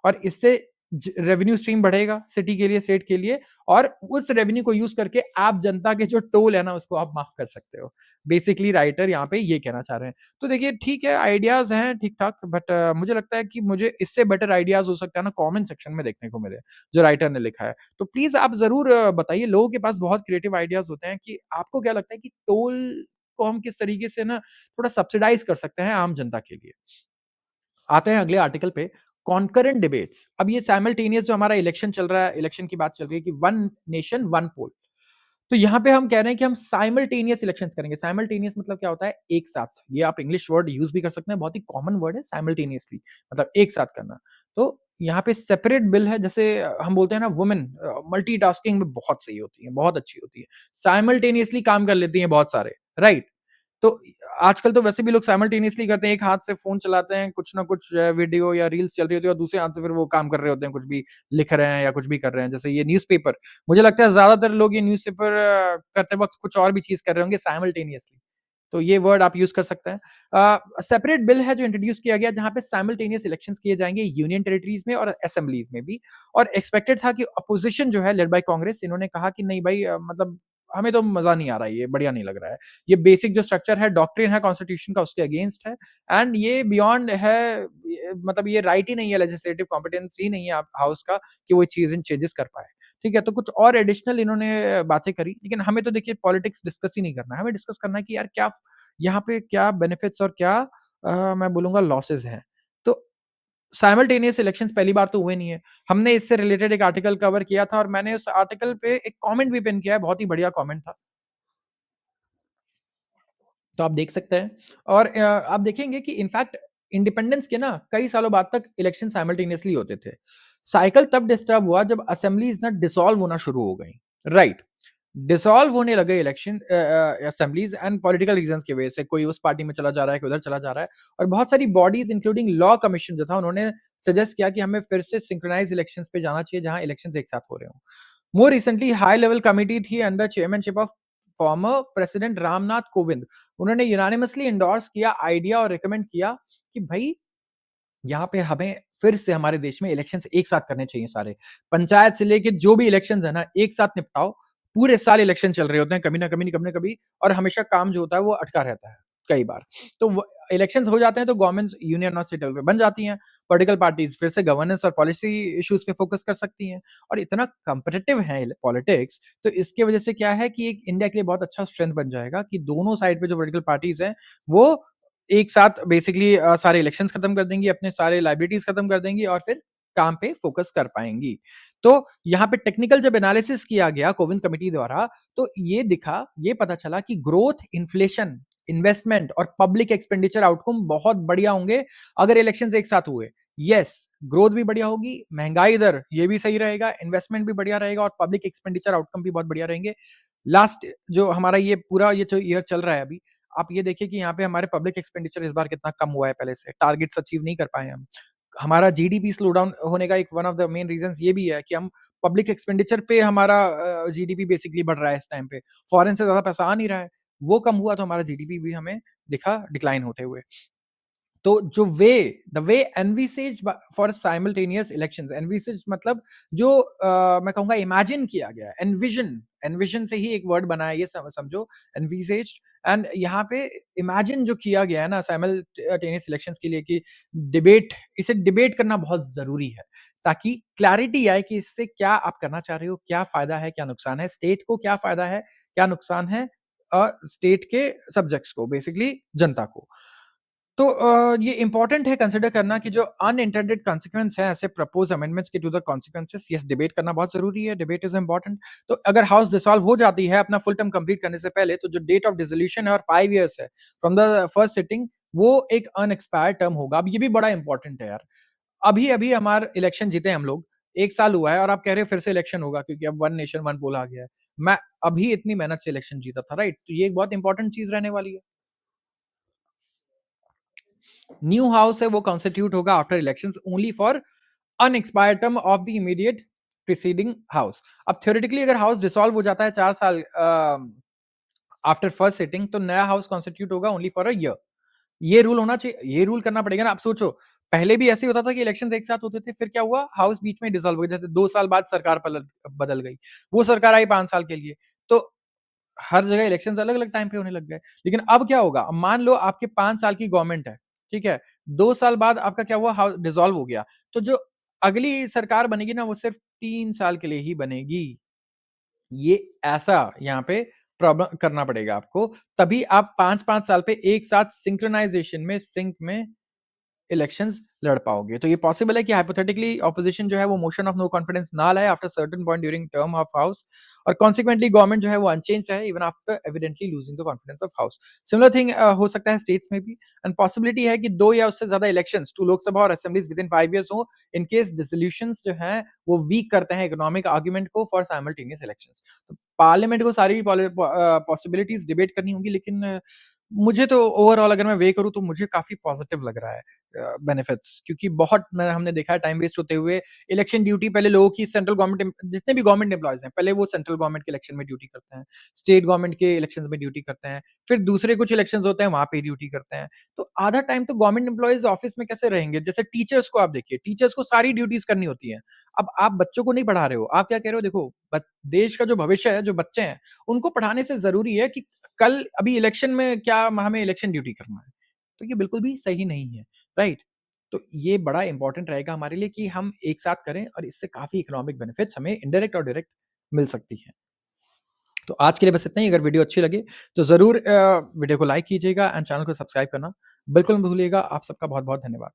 और इससे रेवेन्यू स्ट्रीम बढ़ेगा सिटी के लिए, स्टेट के लिए और उस रेवेन्यू को यूज़ करके आप जनता के जो टोल है ना, उसको आप माफ़ कर सकते हो। बेसिकली राइटर यहाँ पे ये कहना चाह रहे हैं। तो देखिए ठीक है, आइडियाज़ हैं ठीक-ठाक बट मुझे लगता है कि मुझे इससे बेटर आइडियाज़ हो सकता है ना कमेंट सेक्शन में देखने को मिले, जो राइटर ने लिखा है। तो प्लीज़ आप ज़रूर बताइए, लोगों के पास बहुत क्रिएटिव आइडियाज़ होते हैं कि आपको क्या लगता है कि टोल को हम किस तरीके से ना थोड़ा सब्सिडाइज़ कर सकते हैं आम जनता के लिए? आते हैं अगले आर्टिकल पे, कॉन्करेंट डिबेट्स। अब ये साइमल्टेनियस जो हमारा इलेक्शन चल रहा है, इलेक्शन की बात चल रही है कि वन नेशन वन पोल। तो यहाँ पे हम कह रहे हैं कि हम साइमल्टेनियस इलेक्शंस करेंगे। साइमल्टेनियस मतलब क्या होता है? एक साथ। ये आप इंग्लिश वर्ड यूज़ भी कर सकते हैं, बहुत ही कॉमन वर्ड है साइमल्टेनियसली मतलब एक साथ करना। तो यहाँ पे सेपरेट बिल है, जैसे हम बोलते हैं ना वुमेन मल्टीटास्किंग में बहुत सही होती हैं, बहुत अच्छी होती है। साइमल्टेनियसली काम कर लेती हैं बहुत सारे, राइट? तो आजकल तो वैसे भी लोग साइमल्टेनियसली करते हैं, एक हाथ से फ़ोन चलाते हैं, कुछ ना कुछ वीडियो या रील्स चल रही होती है और दूसरे हाथ से फिर वो काम कर रहे होते हैं, कुछ भी लिख रहे हैं या कुछ भी कर रहे हैं। जैसे ये न्यूज़पेपर, मुझे लगता है ज़्यादातर लोग ये न्यूज़पेपर करते वक़्त कुछ और भी चीज़ कर रहे होंगे साइमल्टेनियसली। तो ये वर्ड आप यूज़ कर सकते हैं। सेपरेट बिल है जो इंट्रोड्यूस किया गया, जहाँ पे साइमल्टेनियस इलेक्शंस किए जाएँगे यूनियन टेरिटरीज़ में और असेंबलीज़ में भी और एक्सपेक्टेड था कि अपोज़िशन जो है लेड बाय कांग्रेस, इन्होंने कहा कि नहीं भाई मतलब हमें तो मज़ा नहीं आ रहा है, ये बढ़िया नहीं लग रहा है। ये बेसिक जो स्ट्रक्चर है, डॉक्ट्रिन है कॉन्स्टिट्यूशन का, उसके अगेंस्ट है एंड ये बियॉन्ड है, मतलब ये राइट ही नहीं है, लेजिस्लेटिव कॉम्पिटेंस ही नहीं है हाउस का कि वो चीज़ें चेंजेस कर पाए। ठीक है, तो कुछ और एडिशनल इन्होंने बातें करी, लेकिन हमें तो देखिए पॉलिटिक्स डिस्कस ही नहीं करना है, हमें डिस्कस करना है कि यार क्या यहाँ पे क्या बेनिफिट्स और क्या मैं बोलूँगा लॉसेस हैं। तो साइमल्टेनियस इलेक्शंस पहली बार तो हुए नहीं है। हमने इससे रिलेटेड एक आर्टिकल कवर किया था और मैंने उस आर्टिकल पे एक कमेंट भी पिन किया है, बहुत ही बढ़िया कमेंट था। तो आप देख सकते हैं और आप देखेंगे कि इनफैक्ट इंडिपेंडेंस के ना कई सालों बाद तक इलेक्शन साइमल्टेनियसली होते थे। साइकिल तब डिस्टर्ब हुआ जब असेंबलीज़ ना डिसॉल्व होना शुरू हो गई। राइट। डिसॉल्व होने लगे election assemblies and political reasons की वजह से, कोई उस पार्टी में चला जा रहा है, कोई उधर चला जा रहा है और बहुत सारी बॉडीज़ इंक्लूडिंग लॉ कमीशन जो था, उन्होंने सजेस्ट किया कि हमें फिर से सिंक्रोनाइज़ इलेक्शंस पे जाना चाहिए, जहाँ इलेक्शंस एक साथ हो रहे हों। More recently high level committee थी under chairmanship of former president Ramnath Kovind. उन्होंने यूनानिमसली एंडोर्स किया आइडिया और रिकमेंड किया कि भई यहाँ पे हमें फिर से हमारे देश में इलेक्शंस एक साथ करने चाहिए सारे। पंचायत से लेके जो भी इलेक्शंस है ना, एक साथ निपटाओ। पूरे साल इलेक्शन चल रहे होते हैं, कभी न कभी और हमेशा काम जो होता है वो अटका रहता है, कई बार। तो व इलेक्शंस हो जाते हैं तो गवर्नमेंट्स यूनियन और स्टेट लेवल पे बन जाती हैं। पॉलिटिकल पार्टीज़ फिर से गवर्नेंस और पॉलिसी इश्यूज़ पे फ़ोकस कर सकती हैं और इतना कॉम्पिटिटिव है पॉलिटिक्स, तो इसकी वजह से क्या है कि एक इंडिया के लिए बहुत अच्छा स्ट्रेंथ बन जाएगा कि दोनों साइड पे जो पॉलिटिकल पार्टीज़ हैं, वो एक साथ बेसिकली सारे इलेक्शंस खत्म कर देंगी, अपने सारे लायबिलिटीज़ खत्म कर देंगी और फिर काम पे फ़ोकस कर पाएँगी। तो यहाँ पे टेक्निकल जब एनालिसिस किया गया कोविंद कमिटी द्वारा, तो ये पता चला कि ग्रोथ, इन्फ्लेशन, इन्वेस्टमेंट और पब्लिक एक्सपेंडिचर आउटकम बहुत बढ़िया होंगे अगर इलेक्शंस एक साथ हुए। येस, ग्रोथ भी बढ़िया होगी, महँगाई दर ये भी सही रहेगा, इन्वेस्टमेंट भी बढ़िया रहेगा और पब्लिक एक्सपेंडिचर आउटकम भी बहुत बढ़िया रहेंगे। लास्ट जो हमारा ये पूरा ये जो ईयर चल रहा है अभी, आप ये देखिए कि यहाँ पे हमारे पब्लिक एक्सपेंडिचर इस बार कितना कम हुआ है पहले से, टारगेट्स अचीव नहीं कर पाए हम। हमारा जीडीपी स्लो डाउन होने का एक one of the main reasons ये भी है कि हम पब्लिक एक्सपेंडिचर पे हमारा जीडीपी बेसिकली बढ़ रहा है इस टाइम पे। फॉरेन से ज़्यादा पैसा आ नहीं रहा है। वो कम हुआ तो हमारा जीडीपी भी हमें दिखा डिक्लाइन होते हुए। तो जो the way envisages for simultaneous elections, envisages मतलब जो मैं कहूँगा इमेजिन किया गया है, एनविजन, एनविजन से ही एक वर्ड बना है ये समझो, एनविसेज्ड। एंड यहाँ पे इमेजिन जो किया गया है ना साइमल्टेनियस इलेक्शंस के लिए कि इसे डिबेट करना बहुत ज़रूरी है, ताकि क्लैरिटी आए कि इससे क्या आप करना चाह रहे हो, क्या फ़ायदा है, क्या नुकसान है, स्टेट को क्या फ़ायदा है, क्या नुकसान है स्टेट के सब्जेक्ट्स को, बेसिकली जनता को। तो ये इम्पोर्टेंट है कंसिडर करना कि जो अनइंटेंडेड कॉन्सिक्वेंस है ऐसे प्रपोज्ड अमेंडमेंट्स के to the consequences, yes debate करना बहुत ज़रूरी है, डिबेट इज़ इम्पोर्टेंट। तो अगर हाउस डिसॉल्व हो जाती है अपना फुल टर्म कंप्लीट करने से पहले, तो जो डेट ऑफ डिसोल्यूशन है और 5 इयर्स है फ्रॉम द फर्स्ट सिटिंग, वो एक अनएक्सपायर्ड टर्म होगा। अब ये भी बड़ा इम्पोर्टेंट है यार। अभी-अभी हमारा इलेक्शन जीते हम लोग, 1 साल हुआ है और आप कह रहे हो फिर से इलेक्शन होगा क्योंकि अब वन नेशन वन पोल आ गया है। मैं अभी इतनी मेहनत से इलेक्शन जीता था, राइट? तो ये एक बहुत इम्पोर्टेंट चीज़ रहने वाली है। न्यू हाउस है वो कॉन्स्टिट्यूट होगा after elections only for unexpired term of the immediate preceding house. अब थ्योरेटिकली अगर हाउस डिसॉल्व हो जाता है 4 साल आफ्टर फर्स्ट सिटिंग, तो नया हाउस कॉन्स्टिट्यूट होगा ओनली फॉर अ ईयर। ये रूल होना चाहिए, ये रूल करना पड़ेगा ना। आप सोचो, पहले भी ऐसे ही होता था कि इलेक्शंस एक साथ होते थे, फिर क्या हुआ, हाउस बीच में डिसॉल्व हो गया। जैसे 2 साल बाद सरकार पलट बदल गई, वो सरकार आई 5 साल के लिए, तो हर जगह इलेक्शंस अलग-अलग टाइम पे होने लग गए। लेकिन अब क्या होगा? अब मान लो आपके 5 साल की गवर्नमेंट है, ठीक है? 2 साल बाद आपका क्या हुआ, हाउ डिसॉल्व हो गया। तो जो अगली सरकार बनेगी ना, वो सिर्फ़ 3 साल के लिए ही बनेगी। ये ऐसा यहाँ पे प्रॉब्लम करना पड़ेगा आपको, तभी आप 5-5 साल पे एक साथ सिंक्रोनाइज़ेशन में, सिंक में इलेक्शंस लड़ पाओगे। तो ये पॉसिबल है कि हाइपोथेटिकली ऑपोजिशन जो है वो मोशन ऑफ नो कॉन्फिडेंस ना लाए after certain point during term of house और कॉन्सिक्वेंटली गवर्नमेंट जो है वो अनचेंज्ड रहे even after evidently losing the confidence of house. Similar thing हो सकता है स्टेट्स में भी एंड पॉसिबिलिटी है कि 2 या उससे ज़्यादा इलेक्शंस टू लोकसभा और असेंबलीज विदिन 5 इयर्स हो इन केस डिसोल्यूशंस जो हैं वो वीक करते हैं इकोनॉमिक आर्गुमेंट को फॉर साइमल्टेनियस इलेक्शंस। तो पार्लियामेंट को सारी पॉसिबिलिटीज़ डिबेट करनी होंगी, लेकिन मुझे तो ओवरऑल अगर मैं वेइ करूँ तो मुझे काफ़ी पॉज़िटिव लग रहा है बेनिफिट्स, क्योंकि बहुत मैं हमने देखा है टाइम वेस्ट होते हुए। इलेक्शन ड्यूटी पहले लोगों की सेंट्रल गवर्नमेंट जितने भी गवर्नमेंट एम्प्लॉइज़ हैं, पहले वो सेंट्रल गवर्नमेंट के इलेक्शन में ड्यूटी करते हैं, स्टेट गवर्नमेंट के इलेक्शंस में ड्यूटी करते हैं, फिर दूसरे कुछ इलेक्शंस होते हैं, वहाँ पे ड्यूटी करते हैं। तो आधा टाइम तो गवर्नमेंट एम्प्लॉइज़ ऑफ़िस में कैसे रहेंगे? जैसे टीचर्स को आप देखिए, टीचर्स को सारी ड्यूटीज़ करनी होती हैं। अब आप बच्चों को नहीं पढ़ा रहे हो, आप क्या कह रहे हो, देखो देश का जो भविष्य है, जो बच्चे हैं, उनको पढ़ाने से ज़रूरी है कि कल अभी इलेक्शन में क्या हमें इलेक्शन ड्यूटी करना है। तो ये बिल्कुल भी सही नहीं है, राइट? तो ये बड़ा इम्पोर्टेंट रहेगा हमारे लिए कि हम एक साथ करें और इससे काफ़ी इकोनॉमिक बेनिफिट्स हमें इनडायरेक्ट और डायरेक्ट मिल सकती हैं। तो आज के लिए बस इतना ही। अगर वीडियो अच्छी लगे तो ज़रूर वीडियो को लाइक कीजिएगा एंड चैनल को सब्सक्राइब करना बिल्कुल मत भूलिएगा। आप सबका बहुत-बहुत धन्यवाद।